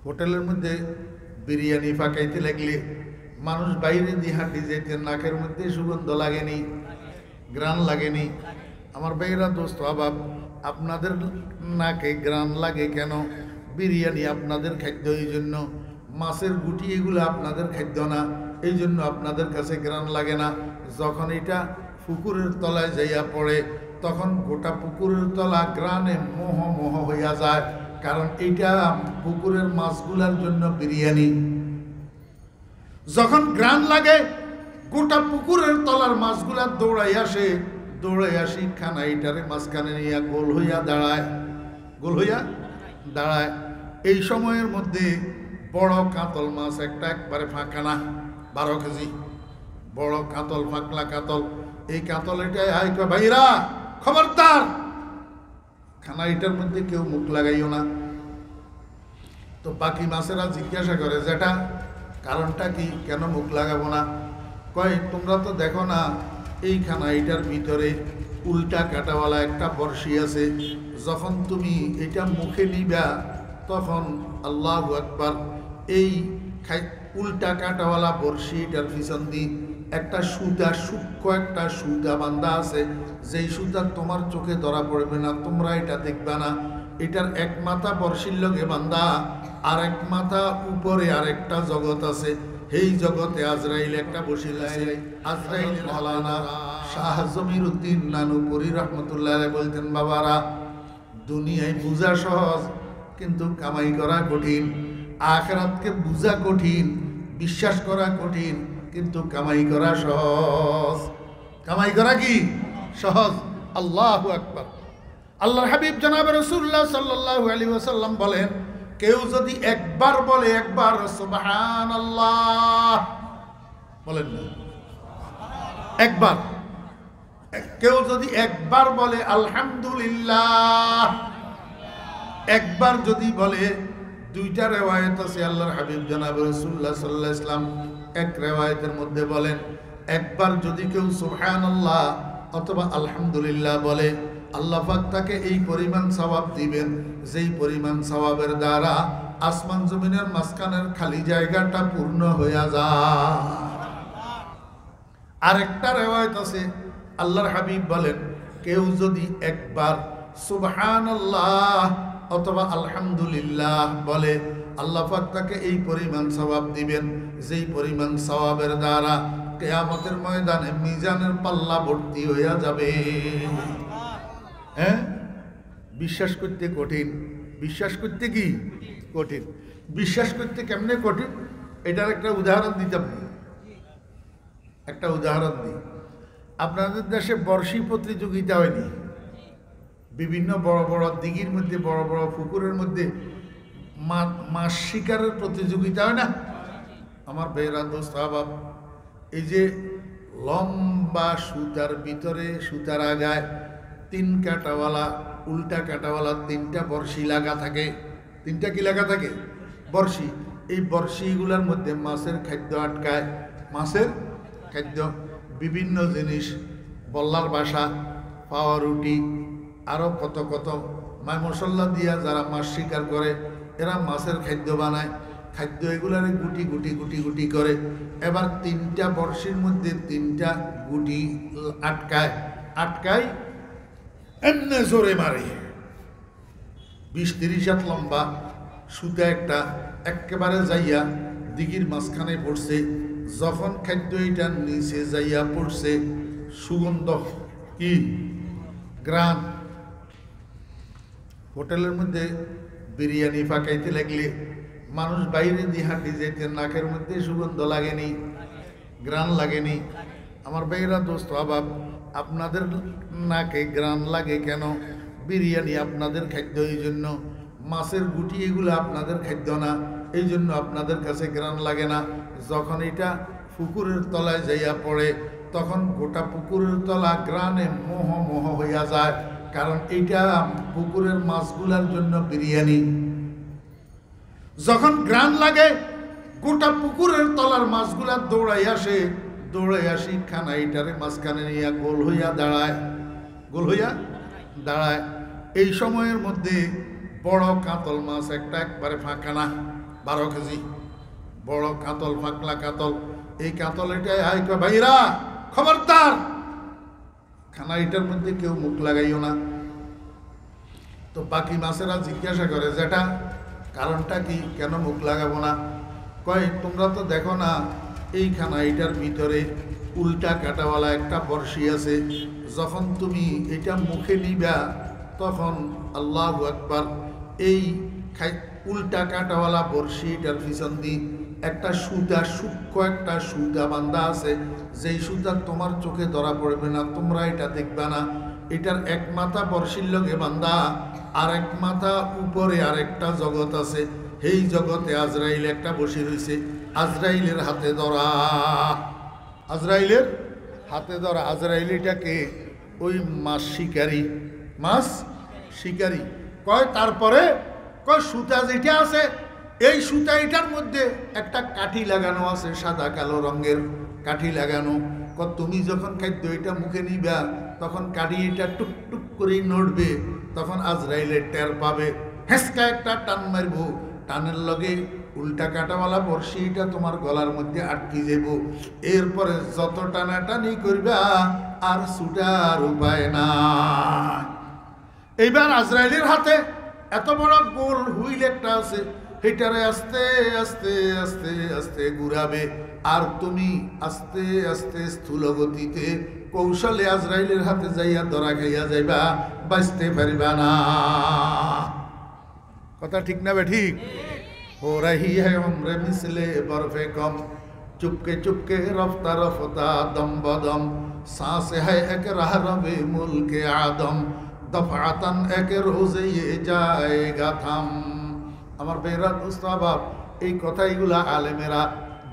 হোটেলের মধ্যে বিরিয়ানি পাকাইতে লাগলে মানুষ বাইরে দিয়ে হাঁটি যেতে নাকের মধ্যে সুগন্ধ লাগেনি, গ্রান লাগেনি। আমার ভাইরা দোস্ত অভাব, আপনাদের নাকে গ্রান লাগে কেন? বিরিয়ানি আপনাদের খাদ্য, এই জন্য। মাছের গুটি এগুলো আপনাদের খাদ্য না, এই জন্য আপনাদের কাছে গ্রান লাগে না। যখন এটা পুকুরের তলায় যাইয়া পড়ে তখন গোটা পুকুরের তলা গ্রানে মোহ মোহ হইয়া যায়, কারণ এইটা পুকুরের মাছগুলার জন্য বিরিয়ানি। যখন গ্রান লাগে গোটা পুকুরের তলার মাছগুলা দৌড়াই আসে, দৌড়াই আসি খানা এইটারে মাঝখানে নিয়ে গোল হইয়া দাঁড়ায়, গোল হইয়া দাঁড়ায়। এই সময়ের মধ্যে বড় কাতল মাছ একটা একবারে ফাঁকা না, 12 কেজি বড় কাতল, ফাঁকলা কাতল। এই কাতল এটাই হাই কয়, ভাইরা খবরদার খানা এটার মধ্যে কেউ মুখ লাগাইও না। তো বাকি মাছেরা জিজ্ঞাসা করে, যেটা কারণটা কি, কেন মুখ লাগাবো না? কয়, তোমরা তো দেখো না এই খানা এটার ভিতরে উল্টা কাটাওয়ালা একটা বর্ষি আছে, যখন তুমি এটা মুখে নিবা তখন আল্লাহু আকবার, এই উল্টা কাটাওয়ালা বর্ষি এটার পিছন দিয়ে একটা সুতা, সূক্ষ্ম একটা সুতা বান্ধা আছে, যেই সুতা তোমার চোখে ধরা পড়বে না, তোমরা এটা দেখবা না। এটার এক মাথা বর্ষির লগে বান্ধা, আর এক মাথা উপরে আরেকটা জগৎ আছে, এই জগতে আজরাইল একটা বসিল আছে। আজরাইল মাওলানা শাহ জমির উদ্দিন নানুপুরি রহমতুল্লাহ বলতেন, বাবারা দুনিয়ায় বুঝা সহজ কিন্তু কামাই করা কঠিন, আখিরাতকে বুঝা কঠিন, বিশ্বাস করা কঠিন, কিন্তু কামাই করা সহজ। কামাই করা কি সহজ? আল্লাহু আকবার। আল্লাহর হাবিব জনাব রাসূলুল্লাহ সাল্লাল্লাহু আলাইহি ওয়াসাল্লাম বলেন, কেউ যদি একবার বলে, একবার সুবহানাল্লাহ বলেন না, একবার, কেউ যদি একবার বলে আলহামদুলিল্লাহ, একবার যদি বলে, দুইটা রিওয়ায়াত আছে আল্লাহর হাবিব জনাব রাসূলুল্লাহ সাল্লাল্লাহু আলাইহি ওয়াসাল্লাম এক রিওয়ায়াতের মধ্যে বলেন, একবার যদি কেউ সুবহানাল্লাহ অথবা আলহামদুলিল্লাহ বলে, আল্লাহ পাক তাকে এই পরিমাণ সওয়াব দিবেন, যেই পরিমাণ সওয়াবের দ্বারা আসমান জমিনের মাঝখানের খালি জায়গাটা পূর্ণ হয়ে যায়। আরেকটা রিওয়ায়াত আছে আল্লাহর হাবিব বলেন, কেউ যদি একবার সুবহানাল্লাহ অথবা আলহামদুলিল্লাহ বলে, আল্লাহ পাক তাকে এই পরিমাণ সওয়াব দিবেন, যেই পরিমাণ সওয়াবের দ্বারা কিয়ামতের ময়দানে মিজানের পাল্লা ভর্তি হয়ে যাবে। হ্যাঁ, বিশ্বাস করতে কঠিন, বিশ্বাস করতে কি কঠিন, বিশ্বাস করতে কেমনে কঠিন, এটার একটা উদাহরণ দিতাম। একটা উদাহরণ দিই, আপনাদের দেশে বর্ষি প্রতিযোগিতা হয়নি? বিভিন্ন বড় বড় দিঘির মধ্যে, বড় বড় পুকুরের মধ্যে মাছ শিকারের প্রতিযোগিতা হয় না? আমার বেরা দোস্ত আবাব, এই যে লম্বা সুতার ভিতরে, সুতার আগায় 3 কাটাওয়ালা, উল্টা কাটাওয়ালা 3টা বর্ষি লাগা থাকে। 3টা কি লাগা থাকে? বর্ষি। এই বর্ষিগুলোর মধ্যে মাছের খাদ্য আটকায়, মাছের খাদ্য, বিভিন্ন জিনিস, বল্লার বাসা, পাওয়া রুটি, আরও কত কত মায় মশলা দিয়া যারা মাছ শিকার করে এরা মাছের খাদ্য বানায়। খাদ্য এগুলারে গুটি গুটি গুটি গুটি করে, এবার 3টা বর্ষির মধ্যে 3টা গুটি আটকায়, আটকায় এমনি জোরে মারে, 20-30 হাত লম্বা সুতা একটা, একেবারে যাইয়া দিঘির মাঝখানে পড়ছে। যখন খাদ্য এটা নিচে যাইয়া পড়ছে, সুগন্ধ কি গ্রান। হোটেলের মধ্যে বিরিয়ানি পাকাইতে লাগলে মানুষ বাইরে দিয়ে হাঁটি যেতে নাকের মধ্যে সুগন্ধ লাগেনি, গ্রান লাগেনি। আমার ভাইরা দোস্ত অভাব, আপনাদের নাকে গ্রান লাগে কেন? বিরিয়ানি আপনাদের খাদ্য, এই জন্য। মাছের গুটি এগুলো আপনাদের খাদ্য না, এই জন্য আপনাদের কাছে গ্রান লাগে না। যখন এটা পুকুরের তলায় যাইয়া পড়ে তখন গোটা পুকুরের তলা গ্রানে মোহ মোহ হইয়া যায়, কারণ এইটা পুকুরের মাছগুলার জন্য বিরিয়ানি। যখন গ্রান লাগে গোটা পুকুরের তলার মাছগুলা দৌড়াই আসে, দৌড়াই আসি খানা এইটারে মাঝখানে নিয়ে গোল হইয়া দাঁড়ায়, গোল হইয়া দাঁড়ায়। এই সময়ের মধ্যে বড় কাতল মাছ একটা একবারে ফাঁকা না, 12 কেজি বড় কাতল, পাকলা কাতল। এই কাতল এটাই হাই কয় ভাইরা খবরদার খানা এটার মধ্যে কেউ মুখ লাগাইও না। তো বাকি মাছেরা জিজ্ঞাসা করে যেটা কারণটা কি, কেন মুখ লাগাবো না? কয় তোমরা তো দেখো না এই খানা এটার ভিতরে উল্টা কাটাওয়ালা একটা বর্ষি আছে, যখন তুমি এটা মুখে নিবা তখন আল্লাহু আকবার, এই উল্টা কাটাওয়ালা বর্ষি এটার পিছন দিয়ে একটা সুতা, সূক্ষ্ম একটা সুতা বান্ধা আছে, যেই সুতা তোমার চোখে ধরা পড়বে না, তোমরা এটা দেখবে না। এটার এক মাথা বর্ষির লগে বান্ধা, আর এক মাথা উপরে আরেকটা জগৎ আছে, এই জগতে আজরাইল একটা বসে রয়েছে, আজরাইলের হাতে ধরা, আজরাইলের হাতে ধরা। আজরাইল এটাকে ওই মাছ শিকারী, মাছ শিকারী কয়। তারপরে কয় সুতা যেটা আছে এই সুতা এটার মধ্যে একটা কাঠি লাগানো আছে, সাদা কালো রঙের কাঠি লাগানো। কয় তুমি যখন খাদ্য এটা মুখে নিবা তখন কাঠি এটা টুক টুক করেই নড়বে, তখন আজরাইলের টের পাবে, হেসকা একটা টান মারবো, টানের লগে উল্টা কাটাওয়ালা বর্ষি এটা তোমার গলার মধ্যে আটকে যাব। এরপরে যত টানাটানি করবা আর ছুটার উপায় না। এইবার আজরাইলের হাতে এত বড় গোল হুইল একটা আছে, এটারে আস্তে আস্তে আস্তে আস্তে ঘুরাবে, আর তুমি আস্তে আস্তে স্থূল গতিতে কৌশলে আজরাইলের হাতে যাইয়া ধরা খাইয়া যাইবা, বাঁচতে পারিবা না। কথা ঠিক না বে ঠিক? हो रही है उम्र मिसले बर्फे कम, चुपके चुपके रफ्ता रफ्ता दम बदम, सांस है एक राह रबे मुल्क आदम, दफातन एक रोजे ये जाएगा थम। আমার বেরাত মুস্তাবাব এই কথাইগুলা আলেমেরা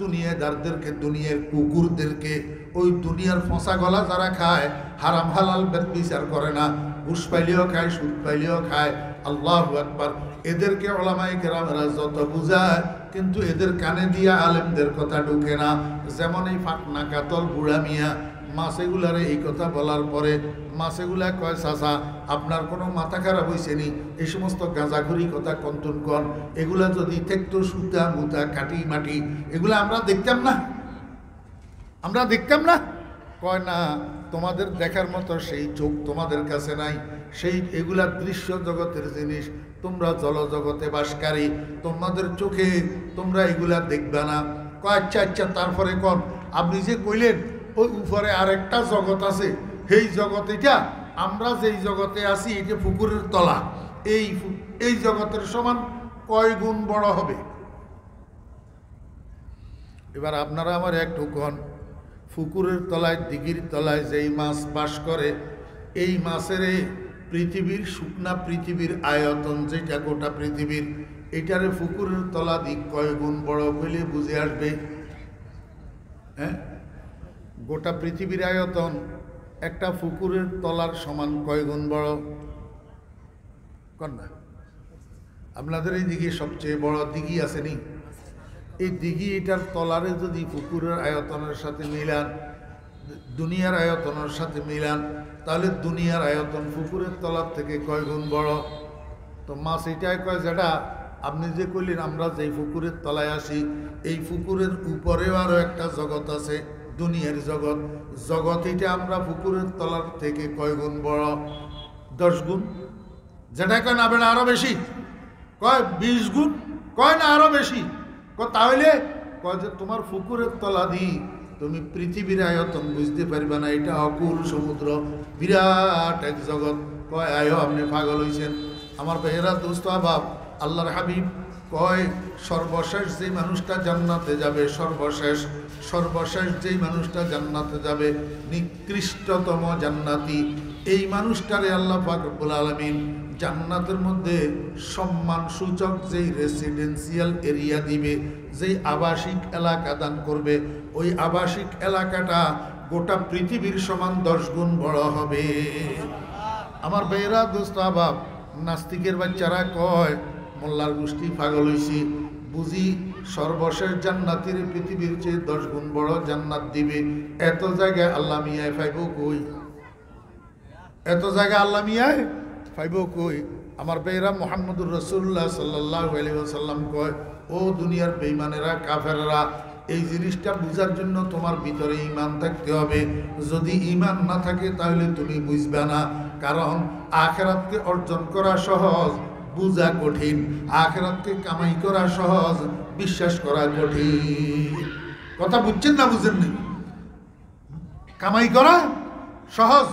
দুনিয়াদারদেরকে, দুনিয়ার কুকুরদেরকে, ওই দুনিয়ার ফসা গলা যারা খায়, হারাম হালাল বিচার করে না, ঘুষ পাইলেও খায়, সুদ পাইলেও খায়, আল্লাহু আকবার, এদেরকে ওলামায়ে কেরামেরা যত বুঝায় কিন্তু এদের কানে দিয়া আলেমদের কথা ঢুকে না। যেমন এই ফাটনা কাতল বুড়া মিয়া মাছেগুলারে এই কথা বলার পরে মাছেগুলা কয় চাচা আপনার কোনো মাথা খারাপ হয়েছে নি, এই সমস্ত গাঁজাখুরি কথা কন্তন কন, এগুলা যদি থাকতো সুতা মুতা কাটি মাটি এগুলা আমরা দেখতাম না, আমরা দেখতাম না। কয় না, তোমাদের দেখার মতো সেই চোখ তোমাদের কাছে নাই, সেই এগুলা দৃশ্য জগতের জিনিস, তোমরা জলজগতে বাসকারী, তোমাদের চোখে তোমরা এগুলা দেখবে না। কয় আচ্ছা আচ্ছা, তারপরে কন আপনি যে কইলেন ওই উপরে আরেকটা জগৎ আছে, সেই জগৎ এটা আমরা যেই জগতে আছি এটা পুকুরের তলা, এই জগতের সমান কয় গুণ বড় হবে? এবার আপনারা আমার একটু কন, পুকুরের তলায় দিঘির তলায় যেই মাছ বাস করে, এই মাছের পৃথিবীর শুকনা পৃথিবীর আয়তন যেটা গোটা পৃথিবীর, এটারে পুকুরের তলা দিক কয় গুণ বড় হইলে বুঝে আসবে? হ্যাঁ, গোটা পৃথিবীর আয়তন একটা পুকুরের তলার সমান কয় গুণ বড়? কন্যা আপনাদের এই দিঘি সবচেয়ে বড় দিঘি আসেনি, এই দিঘি এটার তলারে যদি পুকুরের আয়তনের সাথে মিলান, দুনিয়ার আয়তনের সাথে মিলান, তাহলে দুনিয়ার আয়তন পুকুরের তলার থেকে কয় গুণ বড়? তো মাছ এটাই কয় যেটা আপনি যে কইলেন আমরা যেই পুকুরের তলায় আসি, এই পুকুরের উপরেও আরও একটা জগৎ আছে, দুনিয়ার জগৎ, জগৎ এটা আমরা পুকুরের তলার থেকে কয় গুণ বড়? 10 গুণ। যেটা কয় না বেড়া আরো বেশি, কয় 20 গুণ, কয় না আরো বেশি। তাহলে কয় যে তোমার পুকুরের তলা দিই তুমি পৃথিবীর আয়তন বুঝতে পারবে না, এটা অকুল সমুদ্র, বিরাট এক জগৎ। কয় আয়ো আপনি পাগল হয়েছেন। আমার বেহেরা দোস্ত আবাব আল্লাহর হাবিব কয় সর্বশেষ যেই মানুষটা জান্নাতে যাবে, সর্বশেষ যেই মানুষটা জান্নাতে যাবে, নিকৃষ্টতম জান্নাতি, এই মানুষটারে আল্লাহ পাক রব্বুল আলামিন জান্নাতের মধ্যে সম্মান সূচক যেই রেসিডেন্সিয়াল এরিয়া দিবে, যেই আবাসিক এলাকা দান করবে, ওই আবাসিক এলাকাটা গোটা পৃথিবীর সমান 10 গুণ বড় হবে। আমার বেয়েরা দোস্ত আবাব নাস্তিকের বাচ্চারা কয় মোল্লার গোষ্ঠী পাগল হইছি, বুঝি সর্বশেষ জান্নাতের পৃথিবীর চেয়ে 10 গুণ বড় জান্নাত দিবে। এত জায়গায় আল্লাহ মিয়ায় পাইব কই? এত জায়গায় আল্লাহ মিয়ায় পাইব কই? আমার বেয়েরা মুহাম্মদুর রাসূলুল্লাহ সাল্লাল্লাহু আলাইহি ওয়াসাল্লাম কয়, ও দুনিয়ার বেঈমানেরা, কাফেররা, এই জিনিসটা বুঝার জন্য তোমার ভিতরে ঈমান থাকতে হবে। যদি ঈমান না থাকে তাহলে তুমি বুঝবে না। কারণ আখিরাতকে অর্জন করা সহজ, বুঝা কঠিন। আখিরাতকে কামাই করা সহজ, বিশ্বাস করা কঠিন। কথা বুঝছেন না বুঝেননি? কামাই করা সহজ,